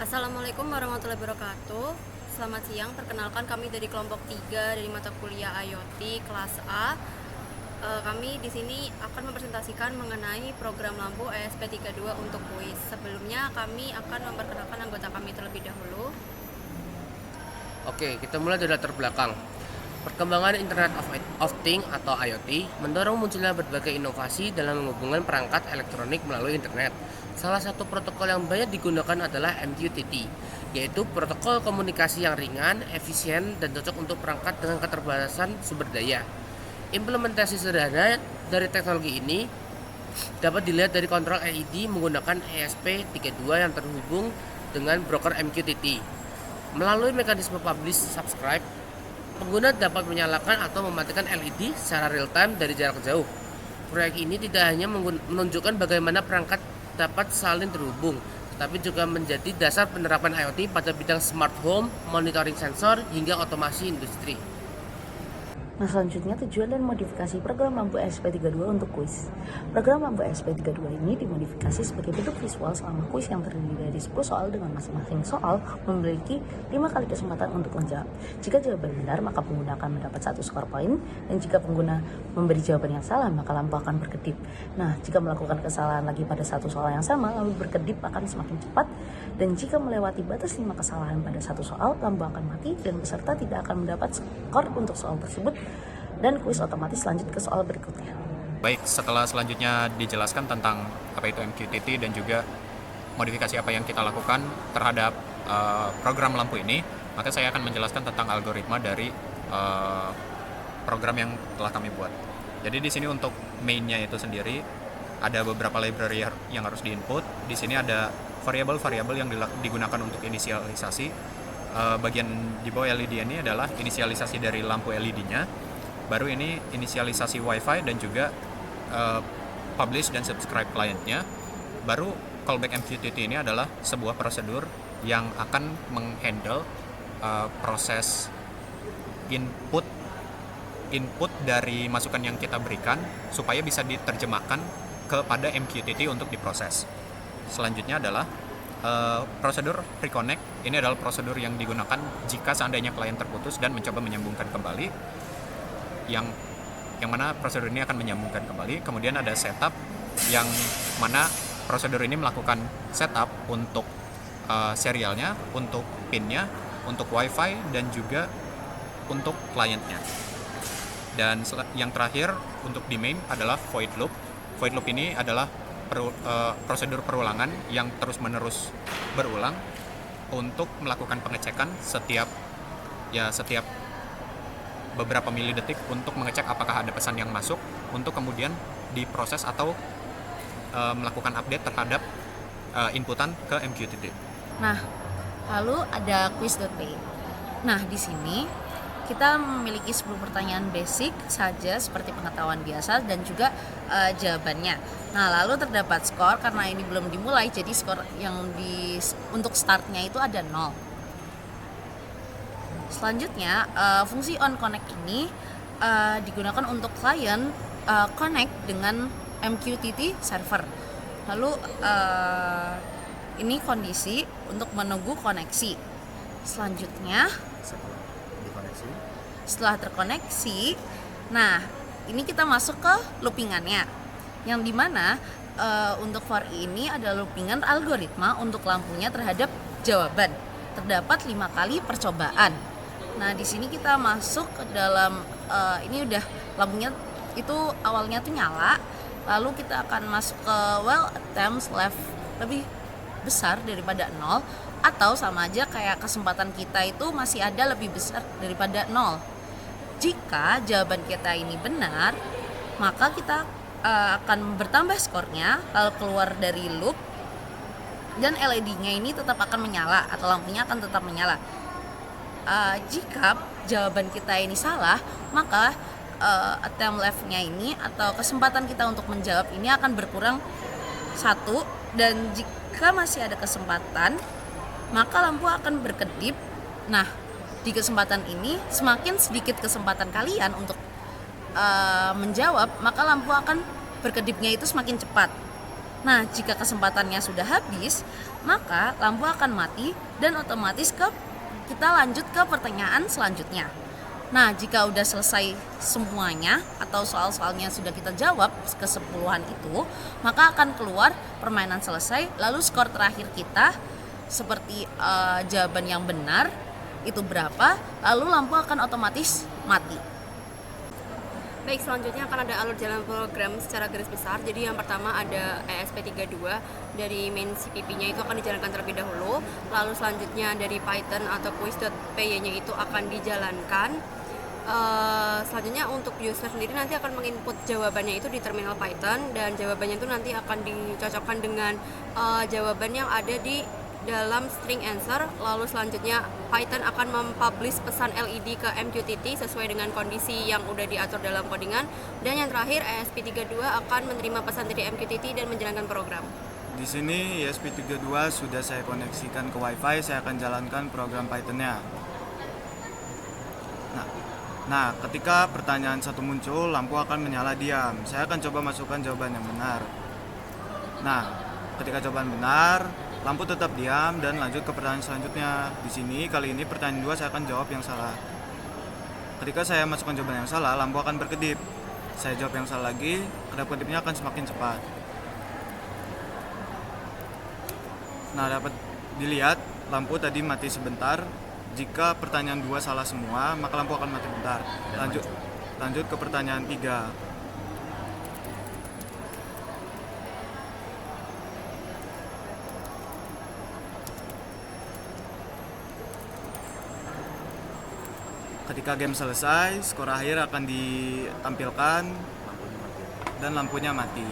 Assalamualaikum warahmatullahi wabarakatuh. Selamat siang, perkenalkan kami dari kelompok 3 dari mata kuliah IoT kelas A. Kami di sini akan mempresentasikan mengenai program lampu ESP32 untuk kuis. Sebelumnya kami akan memperkenalkan anggota kami terlebih dahulu. Oke, kita mulai dari latar belakang. Perkembangan Internet of Things atau IoT mendorong munculnya berbagai inovasi dalam menghubungkan perangkat elektronik melalui internet. Salah satu protokol yang banyak digunakan adalah MQTT, yaitu protokol komunikasi yang ringan, efisien, dan cocok untuk perangkat dengan keterbatasan sumber daya. Implementasi sederhana dari teknologi ini dapat dilihat dari kontrol LED menggunakan ESP32 yang terhubung dengan broker MQTT. Melalui mekanisme publish subscribe, pengguna dapat menyalakan atau mematikan LED secara real-time dari jarak jauh. Proyek ini tidak hanya menunjukkan bagaimana perangkat dapat saling terhubung, tetapi juga menjadi dasar penerapan IoT pada bidang smart home, monitoring sensor, hingga otomasi industri. Nah, selanjutnya tujuan dan modifikasi program lampu ESP32 untuk kuis. Program lampu ESP32 ini dimodifikasi sebagai bentuk visual selama kuis yang terdiri dari 10 soal dengan masing-masing soal memiliki 5 kali kesempatan untuk menjawab. Jika jawaban benar, maka pengguna akan mendapat 1 skor poin, dan jika pengguna memberi jawaban yang salah, maka lampu akan berkedip. Nah, jika melakukan kesalahan lagi pada satu soal yang sama, lampu berkedip akan semakin cepat, dan jika melewati batas 5 kesalahan pada satu soal, lampu akan mati dan peserta tidak akan mendapat skor untuk soal tersebut, dan kuis otomatis lanjut ke soal berikutnya. Baik, setelah selanjutnya dijelaskan tentang apa itu MQTT dan juga modifikasi apa yang kita lakukan terhadap program lampu ini, maka saya akan menjelaskan tentang algoritma dari program yang telah kami buat. Jadi di sini untuk mainnya itu sendiri ada beberapa library yang harus diinput. Di sini ada variabel-variabel yang digunakan untuk inisialisasi. Bagian di bawah LED ini adalah inisialisasi dari lampu LED-nya. Baru ini inisialisasi WiFi dan juga publish dan subscribe client-nya. Baru callback MQTT ini adalah sebuah prosedur yang akan menghandle proses input dari masukan yang kita berikan supaya bisa diterjemahkan kepada MQTT untuk diproses. Selanjutnya adalah prosedur reconnect. Ini adalah prosedur yang digunakan jika seandainya klien terputus dan mencoba menyambungkan kembali, yang mana prosedur ini akan menyambungkan kembali. Kemudian ada setup, yang mana prosedur ini melakukan setup untuk serialnya, untuk pinnya, untuk wifi, dan juga untuk kliennya. Dan yang terakhir untuk di main adalah void loop. Void loop ini adalah prosedur perulangan yang terus-menerus berulang untuk melakukan pengecekan setiap beberapa milidetik untuk mengecek apakah ada pesan yang masuk untuk kemudian diproses atau melakukan update terhadap inputan ke MQTT. Nah, lalu ada quiz.py. Nah, di sini kita memiliki 10 pertanyaan basic saja seperti pengetahuan biasa dan juga jawabannya. Nah, lalu terdapat skor karena ini belum dimulai, jadi skor yang untuk startnya itu ada 0. Selanjutnya, fungsi on connect ini digunakan untuk klien connect dengan MQTT server. Lalu ini kondisi untuk menunggu koneksi. Selanjutnya, setelah terkoneksi, nah ini kita masuk ke loopingannya, yang dimana untuk for ini ada loopingan algoritma untuk lampunya terhadap jawaban. Terdapat 5 kali percobaan. Nah, di sini kita masuk ke dalam ini udah lampunya itu awalnya tuh nyala, lalu kita akan masuk ke attempts left lebih besar daripada 0, atau sama aja kayak kesempatan kita itu masih ada lebih besar daripada 0. Jika jawaban kita ini benar, maka kita akan bertambah skornya, lalu keluar dari loop, dan LED-nya ini tetap akan menyala atau lampunya akan tetap menyala. Jika jawaban kita ini salah, maka attempt left-nya ini atau kesempatan kita untuk menjawab ini akan berkurang 1, dan jika masih ada kesempatan, maka lampu akan berkedip. Nah, di kesempatan ini semakin sedikit kesempatan kalian untuk menjawab, maka lampu akan berkedipnya itu semakin cepat. Nah, jika kesempatannya sudah habis, maka lampu akan mati dan otomatis kita lanjut ke pertanyaan selanjutnya. Nah, jika udah selesai semuanya atau soal-soalnya sudah kita jawab ke-10-an itu, maka akan keluar permainan selesai, lalu skor terakhir kita seperti jawaban yang benar itu berapa, lalu lampu akan otomatis mati. Baik, selanjutnya akan ada alur jalan program secara garis besar. Jadi yang pertama ada ESP32 dari main CPP-nya itu akan dijalankan terlebih dahulu. Lalu selanjutnya dari Python atau quiz.py-nya itu akan dijalankan. Selanjutnya untuk user sendiri nanti akan menginput jawabannya itu di terminal Python, dan jawabannya itu nanti akan dicocokkan dengan jawaban yang ada di dalam string answer. Lalu selanjutnya Python akan mempublish pesan LED ke MQTT sesuai dengan kondisi yang udah diatur dalam codingan. Dan yang terakhir ESP32 akan menerima pesan dari MQTT dan menjalankan program. Di sini ESP32 sudah saya koneksikan ke WiFi, saya akan jalankan program Python-nya. Nah, ketika pertanyaan satu muncul, lampu akan menyala diam. Saya akan coba masukkan jawaban yang benar. Nah, ketika jawaban benar, lampu tetap diam dan lanjut ke pertanyaan selanjutnya. Di sini kali ini pertanyaan 2 saya akan jawab yang salah. Ketika saya masukkan jawaban yang salah, lampu akan berkedip. Saya jawab yang salah lagi, kedap-kedipnya akan semakin cepat. Nah, dapat dilihat lampu tadi mati sebentar. Jika pertanyaan 2 salah semua, maka lampu akan mati bentar. Lanjut ke pertanyaan 3. Ketika game selesai, skor akhir akan ditampilkan dan lampunya mati.